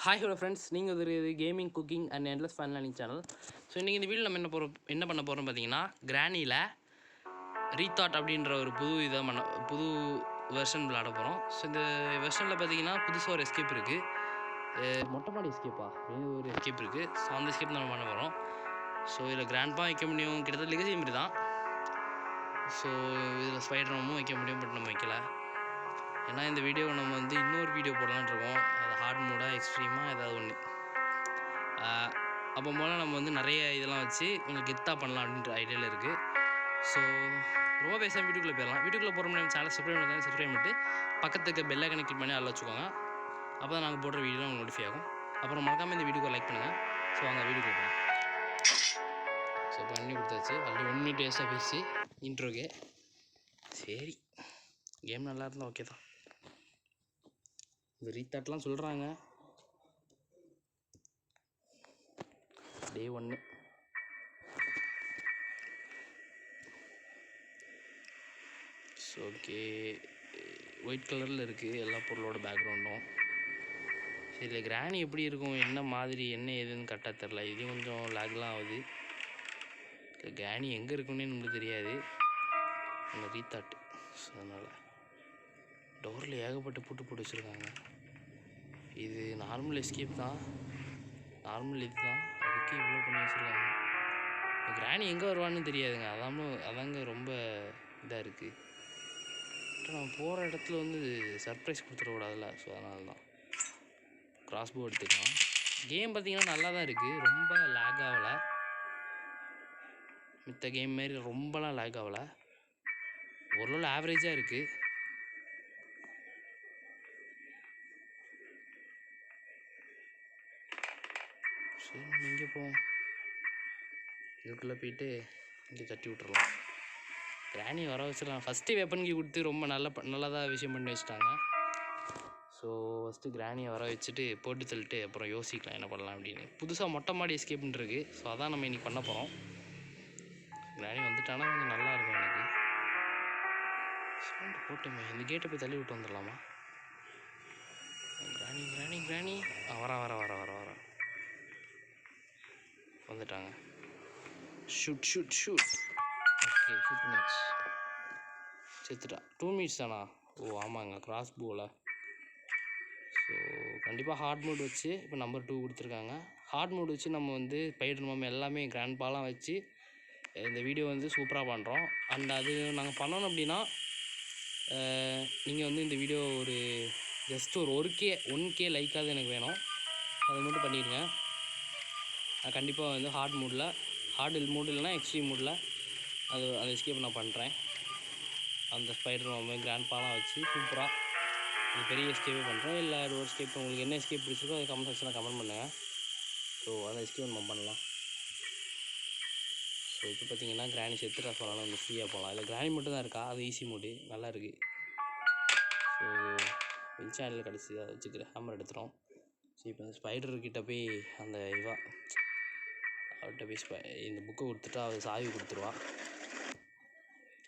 Hi hello friends, நீங்கள் ஒரு gaming cooking and endless fun learning channel. So இன்றைக்கி இந்த வீடியோ நம்ம என்ன பண்ண போகிறோம் பார்த்தீங்கன்னா, கிரானியில் ரீதாட் அப்படின்ற ஒரு புது வெர்ஷன் விளாட போகிறோம். ஸோ இந்த வெர்ஷனில் பார்த்தீங்கன்னா புதுசாக ஒரு எஸ்கேப் இருக்குது, மொட்டை மாடி எஸ்கேப்பா அப்படின்னு ஒரு எஸ்கேப் இருக்குது. ஸோ அந்த எஸ்கேப் நம்ம பண்ண போகிறோம். ஸோ இதில் கிராண்ட்பாக வைக்க முடியும், கிட்டத்தட்ட லெகசி மாதிரி தான். ஸோ இதில் ஸ்பைடர் மேமும் வைக்க முடியும், பட் நம்ம வைக்கல. ஏன்னா இந்த வீடியோவை நம்ம இன்னொரு வீடியோ போடலான்னு இருக்கோம். அது ஹார்ட் மோடாக எக்ஸ்ட்ரீமாக ஏதாவது ஒன்று. அப்போ போல் நம்ம நிறைய இதெல்லாம் வச்சு கொஞ்சம் கெத்தாக பண்ணலாம் அப்படின்ற ஐடியாவில் இருக்குது. ஸோ ரொம்ப பேசாமல் வீடியோக்குள்ளே போயிடலாம். வீடியோக்குள்ளே போகிற முடியும் சேனல் சப்ஸ்கிரைப் பண்ணிட்டு பக்கத்துக்கு பெல் ஐக்கனை கிளிக் பண்ணி அதில் வச்சுக்கோங்க. அப்போ தான் நாங்கள் போடுற வீடியோ உங்களுக்கு நோட்டிஃபை ஆகும். அப்புறம் மறக்காமல் இந்த வீடியோக்கு லைக் பண்ணுங்கள். ஸோ அங்கே வீடியோக்குள்ளே போகலாம். ஸோ பண்ணி கொடுத்தாச்சு. ஆல்ரெடி 1 minute வேஸ்ட்டாக பேசி இன்ட்ரோக்கு. சரி, கேம் நல்லா இருந்தால் ஓகே தான். இந்த ரீதாட்லாம் சொல்கிறாங்க. டே 1 ஸோ ஓகே, ஒயிட் கலரில் இருக்குது எல்லா பொருளோட பேக்ரவுண்டும். சரி, கிராணி எப்படி இருக்கும், என்ன மாதிரி, என்ன ஏதுன்னு கரெக்டாக தெரில. இது கொஞ்சம் லேக்லாம் ஆகுது. கிராணி எங்கே இருக்குன்னே நமக்கு தெரியாது. அந்த ரீதாட். ஸோ அதனால் டோரில் ஏகப்பட்ட போட்டு வச்சுருக்காங்க. இது நார்மல் எஸ்கேப் தான், நார்மல் இது தான். அதுக்கு இவ்வளோ பண்ணி வச்சுருக்காங்க. கிராணி எங்கே வருவான்னு தெரியாதுங்க. அதாங்க ரொம்ப இதாக இருக்குது. நம்ம போகிற இடத்துல சர்ப்ரைஸ் கொடுத்துடக்கூடாதுல்ல. ஸோ அதனால தான் கிராஸ்போ எடுத்துக்கலாம். கேம் பார்த்திங்கன்னா நல்லா தான் இருக்குது, ரொம்ப லேக் ஆகலை. மித்த கேம் மாரி ரொம்பலாம் லேக் ஆகலை, ஓரளவு ஆவரேஜாக இருக்குது. சரி, நம்ம இங்கே போவோம். இதுக்குள்ளே போயிட்டு இங்கே தட்டி விட்டுறலாம். கிராணி வர வச்சிடலாம். ஃபஸ்ட்டு வெப்பன் கீ கொடுத்து ரொம்ப நல்லதாக விஷயம் பண்ணி வச்சுட்டாங்க. ஸோ ஃபஸ்ட்டு கிராணியை வர வச்சுட்டு போட்டு தள்ளிட்டு அப்புறம் யோசிக்கலாம் என்ன பண்ணலாம் அப்படின்னு. புதுசாக மொட்டை மாடி எஸ்கேப்னு இருக்குது. ஸோ அதான் நம்ம இன்றைக்கி பண்ண போகிறோம். கிராணி வந்துட்டானா கொஞ்சம் நல்லாயிருக்கும் எனக்கு. சவுண்டு போட்டுமே இந்த கேட்டை போய் தள்ளி விட்டு வந்துடலாமா? கிராணி கிராணி கிராணி வர வந்துட்டாங்க. Shoot shoot shoot. Okay, shoot பண்ணிச்சு. செத்துட்டா. 2 minutes தானா? ஓ ஆமாங்க, கிராஸ் போவில். ஸோ கண்டிப்பாக ஹார்ட் மோட் வச்சு இப்போ நம்பர் 2 கொடுத்துருக்காங்க. ஹார்ட் மோட் வச்சு நம்ம ஸ்பைடர் மேம் எல்லாமே கிராண்ட்பாலாம் வச்சு இந்த வீடியோ சூப்பராக பண்ணுறோம். அண்ட் அது நாங்கள் பண்ணணும் அப்படின்னா நீங்கள் இந்த வீடியோ ஒரு ஜஸ்ட் ஒரு 1K லைக்காவது எனக்கு வேணும். அது மட்டும் பண்ணிடுங்க. நான் கண்டிப்பாக ஹார்ட் மோட் இல்லைனா எக்ஸ்ட்ரீம் மோடில் அந்த எஸ்கேப் நான் பண்ணுறேன். அந்த ஸ்பைடர் மேம் கிராண்ட்பாலாம் வச்சு சூப்பராக இது பெரிய எஸ்கேப்பே பண்ணுறேன். இல்லை ஒரு எஸ்கேப் உங்களுக்கு என்ன எஸ்கேப் பிடிச்சிருக்கோ அதை கமெண்ட் செக்ஷனில் கமெண்ட் பண்ணுங்கள். ஸோ அந்த எஸ்கேப் நம்ம பண்ணலாம். ஸோ இப்போ பார்த்தீங்கன்னா கிராணி செத்துட்டா சொன்னாலும் ஃப்ரீயாக போகலாம். இல்லை கிராணி மட்டும் தான் இருக்கா, அது ஈஸி மோடு நல்லா இருக்குது. ஸோ இந்த சேனலில் கிடச்சி அதை வச்சுக்கிற ஹேமர் எடுத்துகிறோம். ஸோ இப்போ அந்த ஸ்பைடர்கிட்ட போய் அந்த அவர்கிட்ட போய் இந்த புக்கை கொடுத்துட்டா அவர் சாவி கொடுத்துருவா.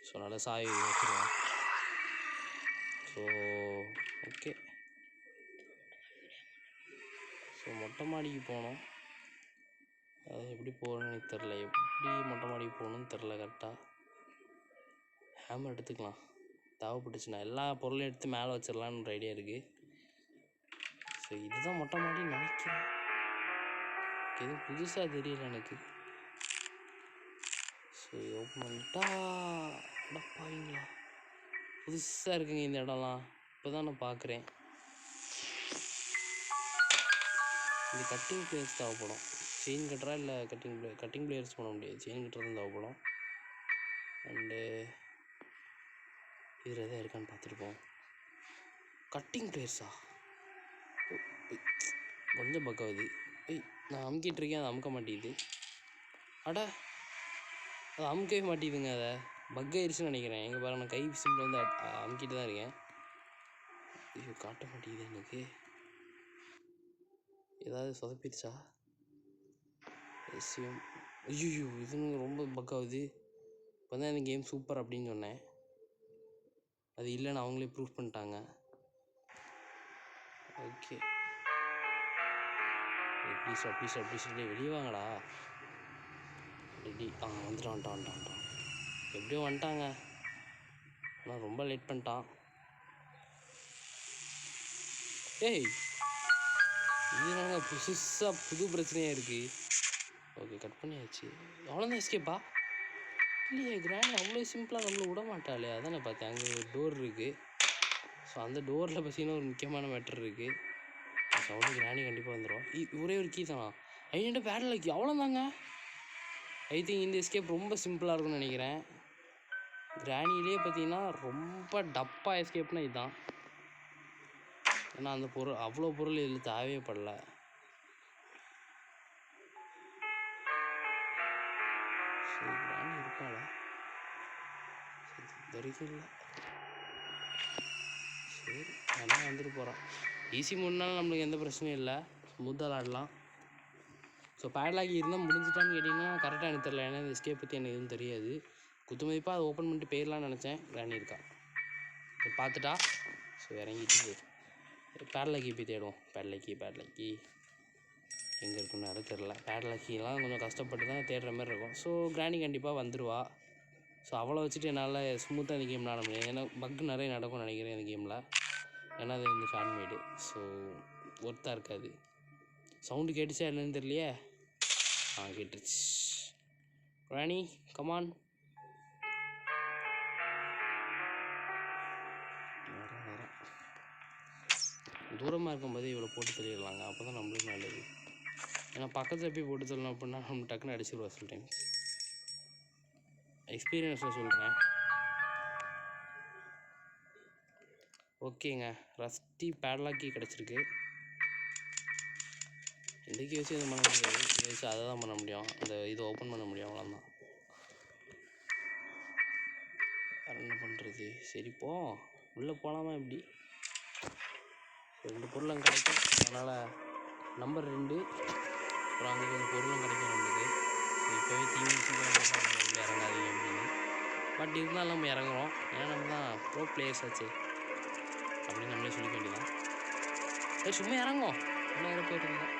ஸோ நல்லா சாவி வச்சுருவேன். ஸோ ஓகே, ஸோ மொட்டை மாடிக்கு போனோம். அது எப்படி போகணுன்னு எனக்கு தெரில, எப்படி மொட்டை மாடிக்கு போகணுன்னு தெரில. கரெக்டாக ஹேமர் எடுத்துக்கலாம், தேவைப்பட்டுச்சுன்னா எல்லா பொருளையும் எடுத்து மேலே வச்சிடலான்னு ஒரு ஐடியா இருக்குது. ஸோ இதுதான் மொட்டை மாடின்னு நினைக்கிறேன். எதுவும் புதுசாக தெரியல எனக்கு. ஸோ ஓப்பன் பண்ணிட்டா அடப்பாவீங்களா, புதுசாக இருக்குங்க இந்த இடம்லாம். இப்போ தான் நான் பார்க்குறேன். இந்த கட்டிங் பிளேயர்ஸ் தேவைப்படும். செயின் கட்டுறா இல்லை கட்டிங் பிளேயர்ஸ் பண்ண முடியாது, செயின் கட்டுறது தேவைப்படும். அண்டு இதில் எதாவது இருக்கான்னு பார்த்துருப்போம். கட்டிங் பிளேயர்ஸா கொஞ்சம் பக்காகுது. நான் அமுக்கிட்டு இருக்கேன், அதை அமுக்க மாட்டேங்குது. அட அது அமுக்கவே மாட்டேங்குதுங்க. அதை பக் ஆயிடுச்சுன்னு நினைக்கிறேன். எங்கள் பாரு, நான் கை சிம்பிள் அமுக்கிட்டு தான் இருக்கேன். ஐயோ காட்ட மாட்டேங்குது எனக்கு. ஏதாவது சொதப்பிடுச்சா? எஸ்யூம். ஐயோ இது ரொம்ப பக்காகுது. இப்போ தான் இந்த கேம் சூப்பர் அப்படின்னு சொன்னேன், அது இல்லைன்னு அவங்களே ப்ரூஃப் பண்ணிட்டாங்க. ஓகே, ப்ளீஸ் வெளியே வாங்கடா. ரெடி. வந்துட்டான். எப்படியோ வந்துட்டாங்க, ஆனால் ரொம்ப லேட் பண்ணிட்டான். ஏய், இது நாங்க புதுசாக புது பிரச்சனையாக இருக்குது. ஓகே, கட் பண்ணியாச்சு. அவ்வளோதான் எஸ்கேப்பா? இல்லையே, கிராணி அவ்வளோ சிம்பிளாக நம்மளை விட மாட்டாளே. அதான் நான் பார்த்தேன், அங்கே ஒரு டோர் இருக்குது. ஸோ அந்த டோரில் பார்த்தீங்கன்னா ஒரு முக்கியமான மேட்டர் இருக்குது. ஸோ அவ்வளோ கிராணி கண்டிப்பாக வந்துடும். ஒரே ஒரு கீ தானா? ஐநூறு பேடல் கீ, அவ்வளோதாங்க. ஐ திங்க் இந்த எஸ்கேப் ரொம்ப சிம்பிளாக இருக்கும்னு நினைக்கிறேன். கிராணிலே பார்த்தீங்கன்னா ரொம்ப டப்பா எஸ்கேப்னா இதுதான். ஏன்னா அந்த பொருள் அவ்வளோ பொருள் இதில் தேவையே படல. சரி, கிராணி இருப்பாளா? சரி, இது வரைக்கும் இல்லை. சரி, நல்லா வந்துட்டு போகிறான். ஈஸி மூணுனாலும் நம்மளுக்கு எந்த பிரச்சனையும் இல்லை, ஸ்மூத்தாக விளாடலாம். ஸோ பேட்லாக் இருந்தால் முடிஞ்சிட்டான்னு கேட்டிங்கன்னா கரெக்டாக எனக்கு தெரியல. ஏன்னா இந்த எஸ்கேப் பற்றி எனக்கு எதுவும் தெரியாது. குத்துமதிப்பாக அதை ஓப்பன் பண்ணிட்டு போயிடலான்னு நினச்சேன். கிராணி இருக்கா பார்த்துட்டா. ஸோ இறங்கிட்டு பேட்லாக்கி போய் தேடுவோம். பேட்லாக்கி எங்கே இருக்குன்னு அது தெரில. பேட்லாக்கிலாம் கொஞ்சம் கஷ்டப்பட்டு தான் தேடுற மாதிரி இருக்கும். ஸோ கிராணி கண்டிப்பாக வந்துடுவா. ஸோ அவளை வச்சுட்டு என்னால் ஸ்மூத்தாக இந்த கேம் விளாட முடியாது. ஏன்னா பக்கு நிறைய நடக்கும்னு நினைக்கிறேன் இந்த கேமில். ஏன்னா அது வந்து ஃபேன் மேடு. ஸோ ஒர்த்தாக இருக்காது. சவுண்டு கேட்டுச்சா என்னன்னு தெரியலையே. கேட்டுருச்சு. கிராணி கமான். தூரமாக இருக்கும்போது இவ்வளோ போட்டு தள்ளிடலாங்க, அப்போ தான் நம்மளுக்கு நல்லது. ஏன்னா பக்கத்தில் போய் போட்டு தள்ளணும் அப்படின்னா நம்ம டக்குன்னு அடிச்சிடுவோம் சில டைம்ஸ். எக்ஸ்பீரியன்ஸில் சொல்கிறேன். ஓகேங்க, ரஸ்டி பேட்லாக்கி கிடச்சிருக்கு. இந்த கீ வச்சு எதுவும் பண்ண முடியாது. இதை வச்சு அதை தான் பண்ண முடியும். அந்த இதை ஓப்பன் பண்ண முடியும், அவ்வளோதான். வேறு என்ன பண்ணுறது? சரி போ, உள்ளே போகலாமா எப்படி? 2 பொருளும் கிடைக்கும். அதனால் நம்பர் 2. அப்புறம் அங்கே கொஞ்சம் பொருளும் கிடைக்கும் நம்மளுக்கு. இப்போவே உள்ளே இறங்காதீங்க அப்படின்னு. பட் இருந்தாலும் நம்ம இறங்குறோம். ஏன்னா நம்ம தான் ப்ரோ பிளேயர்ஸ் ஆச்சு அப்படின்னு நம்மளே சொல்லிக்க வேண்டியதான். சும்மா இறங்கும். இன்னும் இறக்க போயிருந்தோம்.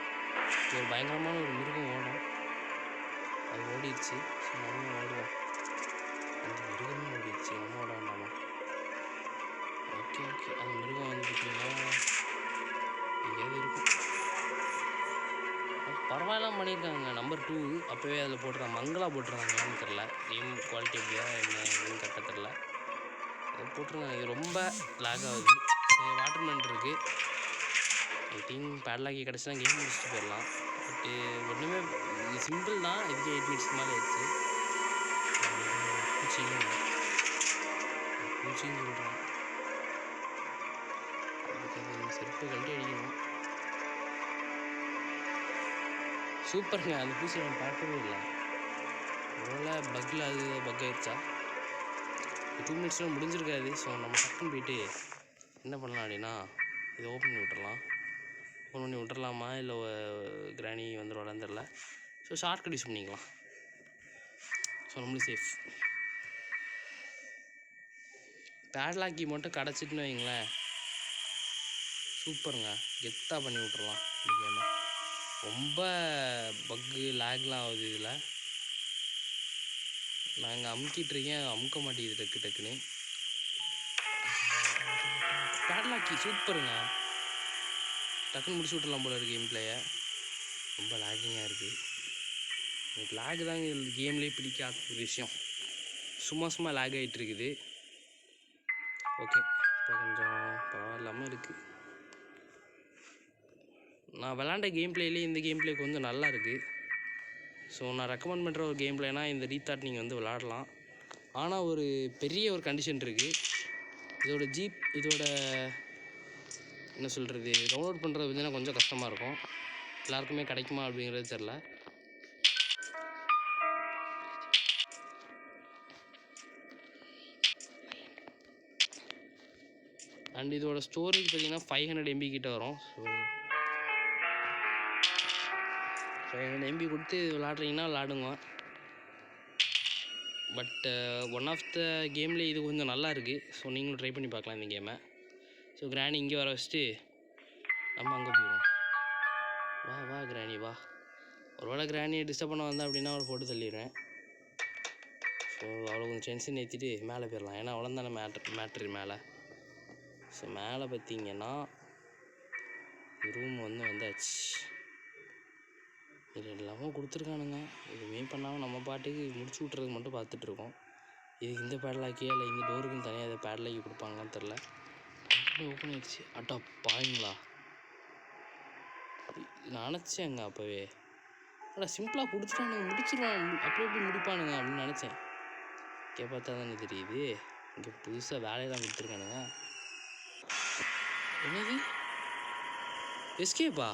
ஒரு பயங்கரமான ஒரு மிருகம் ஓடும். அது ஓடிடுச்சு. ஸோ நம்மளும் ஓடுவோம். அந்த மிருகமே ஓடிடுச்சு, நம்ம ஓட வேண்டாமா? ஓகே, அந்த மிருகம் வந்து பார்த்தீங்கன்னா எங்கேயாவது இருக்கும். பரவாயில்லாம் பண்ணியிருக்காங்க. நம்பர் 2 அப்போவே அதில் போட்டுறாங்க. மங்களா போட்டுருந்தாங்க, என்னன்னு தெரில. கேம் குவாலிட்டி எப்படியா என்ன எதுவும் கரெக்டாக தெரில. அதை போட்டுருந்தாங்க. இது ரொம்ப லாக் ஆகுது. வாட்டர்மேன் இருக்குது. ஐ திங்க் பேட்லாக்கி கிடச்சினா கேம் முடிச்சுட்டு போயிடலாம். பட்டு ஒன்றுமே இது சிம்பிள் தான். இதுக்கு 8 மினிட்ஸ்க்கு மேலே ஆயிடுச்சு. பூச்சின்னு சொல்கிறேன். அதுக்கு செருப்பு கழட்டி அடிக்கணும். சூப்பருங்க, அந்த பூச்சி நான் பார்க்கவே இல்லை. ஒருவேளை பக்கில் அது பக் ஆயிடுச்சா? 2 மினிட்ஸில் முடிஞ்சிருக்காது. ஸோ நம்ம டக்குன்னு போயிட்டு என்ன பண்ணலாம் அப்படின்னா இதை ஓப்பன் பண்ணி விட்டுறலாமா இல்லை கிராணி வந்துடுவாளான்னு தெரில. ஸோ ஷார்ட்கட் யூஸ் பண்ணிக்கலாம். ஸோ நம்மளும் சேஃப். பேட்லாக்கி மட்டும் கிடச்சிட்டுன்னு வைங்களேன், சூப்பருங்க, கெத்தாக பண்ணி விட்டுறலாம் இந்த கேமை. ரொம்ப பக்கு லேக்லாம் ஆகுது இதில். நாங்கள் அமுக்கிட்டுருக்கேன், அமுக்க மாட்டேங்குது டக்குன்னு. பேட்லாக்கி சூப்பருங்க, டக்குன்னு முடிச்சு விட்டுலாம் போல இருக்குது கேம் பிளேயை. ரொம்ப லேக்கிங்காக இருக்குது. எனக்கு லேக் தாங்க இந்த கேம்லேயே பிடிக்காத ஒரு விஷயம். சும்மா லேக் ஆகிட்டு இருக்குது. ஓகே, இப்போ கொஞ்சம் பரவாயில்லாமல் இருக்குது. நான் விளாண்ட கேம் பிளேலேயே இந்த கேம் பிளே கொஞ்சம் நல்லா இருக்குது. ஸோ நான் ரெக்கமெண்ட் பண்ணுற ஒரு கேம் பிளேனா இந்த ரீதாட் நீங்கள் வந்து விளாடலாம். ஆனால் ஒரு பெரிய ஒரு கண்டிஷன் இருக்குது. இதோட என்ன சொல்கிறது, டவுன்லோட் பண்ணுறது பார்த்தீங்கன்னா கொஞ்சம் கஷ்டமாக இருக்கும். எல்லாருக்குமே கிடைக்குமா அப்படிங்கிறது தெரில. அண்ட் இதோட ஸ்டோரேஜ் பார்த்தீங்கன்னா 500 MB கிட்ட வரும். ஸோ 500 MB கொடுத்து விளாட்றீங்கன்னா விளாடுங்க. பட் ஒன் ஆஃப் த கேம்லேயே இது கொஞ்சம் நல்லா இருக்குது. ஸோ நீங்களும் ட்ரை பண்ணி பார்க்கலாம் இந்த கேமை. ஸோ கிராணி இங்கே வர வச்சுட்டு நம்ம அங்கே போயிடுவோம். வா கிராணி கிராணி வா. ஒருவேளை கிராணியை டிஸ்டர்ப் பண்ண வந்தேன் அப்படின்னா அவளை போட்டு தள்ளிடுவேன். ஸோ அவளை கொஞ்சம் டென்ஷன் ஏற்றிட்டு மேலே போயிடலாம். ஏன்னா அவளை தானே மேட்ரு மேலே. ஸோ மேலே பார்த்தீங்கன்னா ரூம் வந்தாச்சு. இது எல்லாமே கொடுத்துருக்கானுங்க. எதுவுமே பண்ணாமல் நம்ம பாட்டுக்கு முடிச்சு விட்றதுக்கு மட்டும் பார்த்துட்ருக்கோம். இதுக்கு இந்த பேட்லாக்கியா இல்லை இந்த டோருக்குன்னு தனியாக அதை பேட்லாக்கி கொடுப்பாங்களான்னு தெரில. ஓப்பன் ஆயிடுச்சு. அட்டா பாருங்களா, நினச்சேங்க அப்போவே. அடா சிம்பிளாக கொடுத்துட்டானுங்க, முடிச்சிடுவான், அப்படி எப்படி முடிப்பானுங்க அப்படின்னு நினச்சேன். இங்கே பார்த்தா தானே தெரியுது இங்கே புதுசாக வேலையெல்லாம் கொடுத்துருக்கானுங்க. என்னது எஸ்கேப்பா?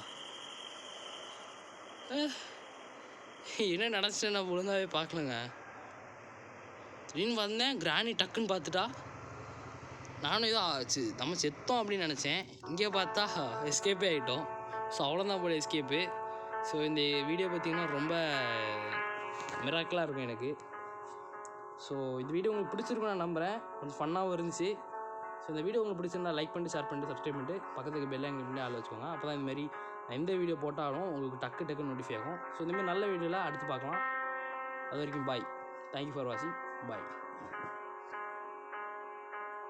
என்ன நினச்சிட்டேன், நான் ஒழுங்காகவே பார்க்கலங்க. திடீர்னு வந்தேன், கிராணி டக்குன்னு பார்த்துட்டா. நானும் ஏதோ ஆச்சு நம்ம செத்தோம் அப்படின்னு நினச்சேன். இங்கே பார்த்தா எஸ்கேப்பே ஆகிட்டோம். ஸோ அவ்வளோதான் போல எஸ்கேப்பு. ஸோ இந்த வீடியோ பார்த்திங்கன்னா ரொம்ப மிராக்கலாக இருக்கும் எனக்கு. ஸோ இந்த வீடியோ உங்களுக்கு பிடிச்சிருக்கும் நான் நம்புகிறேன். கொஞ்சம் ஃபன்னாகவும் இருந்துச்சு. ஸோ இந்த வீடியோ உங்களுக்கு பிடிச்சிருந்தா லைக் பண்ணிட்டு, ஷேர் பண்ணிட்டு, சப்ஸ்கிரைப் பண்ணிட்டு பக்கத்துக்கு பெல் ஐக்கன் பண்ணி ஆள் வச்சுக்கோங்க. அப்போ தான் இந்தமாரி எந்த வீடியோ போட்டாலும் உங்களுக்கு டக்கு நோட்டிஃபை ஆகும். ஸோ இந்தமாதிரி நல்ல வீடியோவில் அடுத்து பார்க்கலாம். அது வரைக்கும் பாய். தேங்க்யூ ஃபார் வாட்சிங். பாய்.